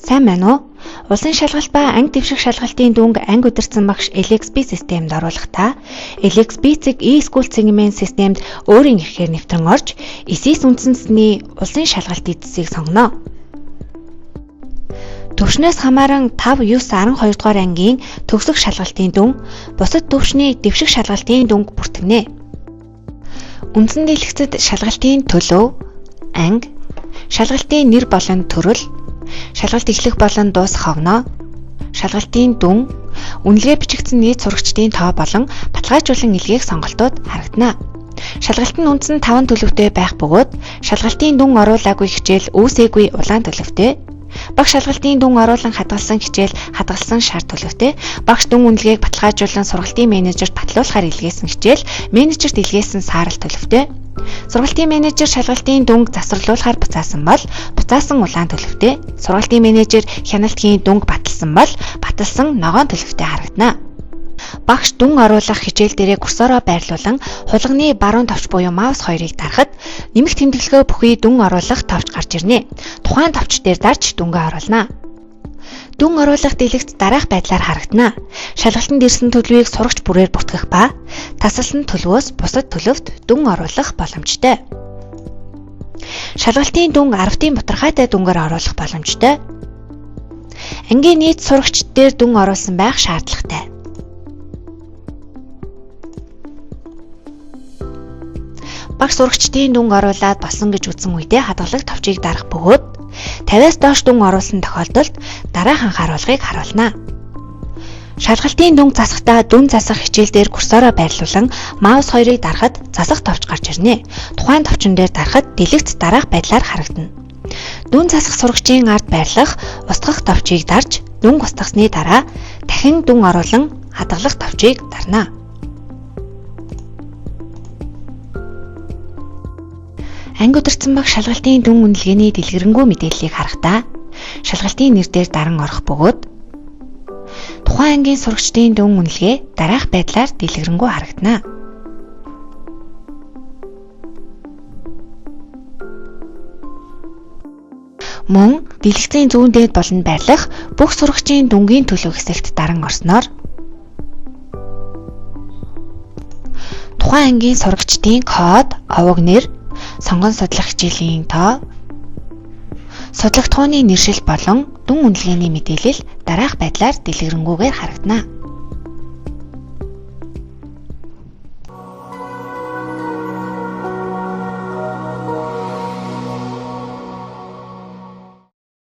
Сайн байна уу? Улсын шалгалт ба анги дэвших шалгалтын дүнг анги удирдсан багш LXB системд оруулахдаа LXB-цэг e-school segment системд өөрийн эрхээр нэвтрэн орж, ECS үндсэндсний улсын шалгалт эцсийг сонгоно. Төвшнөөс хамааран 5, 9, 12 дугаар ангийн төгсөх шалгалтын дүн, бусад төвшний дэвших шалгалтын дүнг бүртгэнэ. Үндсэн дэлгэцэд шалгалтын төлөв, анги, шалгалтын нэр болон төрөл, шалгалт эхлэх болон дуусах огноо, шалгалтын дүн, үнэлгээ бичигдсэн нийт сурагчдын тоо болон баталгаажуулан илгээх сонголтууд харагдана. Шалгалт нь үндсэн 5 төлөвтэй байх бөгөөд шалгалтын дүн оруулаагүй хичээл үүсээгүй улаан төлөвтэй, багш шалгалтын дүн оруулан хадгалсан хичээл хадгалсан шар төлөвтэй, багш дүн үнэлгээг баталгаажуулан сургалтын менежерт батлуулахаар илгээсэн хичээл менежерт илгээсэн саарал төлөвтэй, сургалтын менежер шалгалтын дүнг засварлуулахаар буцаасан бол буцаасан улаан төлөвтэй, сургалтын менежер хяналтын дүнг баталсан бол баталсан ногоон төлөвтэй харагдана. Багш дүн оруулах хичээл дээрээ курсороо байрлуулан хулганы баруун товч буюу маус 2-ыг дарахад нэмэх тэмдэглэгээ бүхий дүн оруулах товч гарч ирнэ. Тухайн товч дээр дарж дүнгээ оруулна. Дүн оруулах дэлгэцт дараах байдлаар харагдана. Шалгалтанд ирсэн төлөвийг сурагч бүрээр бүртгэх ба тасалсан төлөвөөс бусад төлөвт дүн оруулах боломжтой. Шалгалтын дүн 10-ийн бутархайтай дүнгээр оруулах боломжтой. Ангийн нийт сурагчид дээр дүн оруулсан байх шаардлагатай. Багш сурагчдын дүнг оруулаад болсон гэж үзсэн үедээ хадгалах товчийг дарах бөгөөд 50-аас доош дүн оруулсан тохиолдолд дараах анхааруулгыг харуулна. Шалгалтын дүнг засахдаа дүн засах хичээл дээр курсороо байрлуулан маус 2-ыг дарахад засах товч гарч ирнэ. Тухайн товчон дээр дарахад дэлгэцт дараах байдлаар харагдана. Дүн засах сурагчийн ард байрлах устгах товчийг дарж дүнг устгасны дараа дахин дүн оруулан хадгалах товчийг дарна. Анги удирдсан багш шалгалтын дүн үнэлгээний дэлгэрэнгүй мэдээллийг харахдаа шалгалтын нэр дээр даран орох бөгөөд тухайн ангийн сурагчдын дүн үнэлгээ дараах байдлаар дэлгэрэнгүй харагдана. Мөн дэлгэцийн зүүн дээд болон байрлах бүх сурагчийн дүнгийн төлөв хэсэгт даран орсноор тухайн ангийн сурагчдын код, овог нэр, сонгон судлах хичээлийн тоо, судлагдхууны нэршил болон дүн үнэлгээний мэдээлэл дараах байдлаар дэлгэрэнгүйгээр харагдана.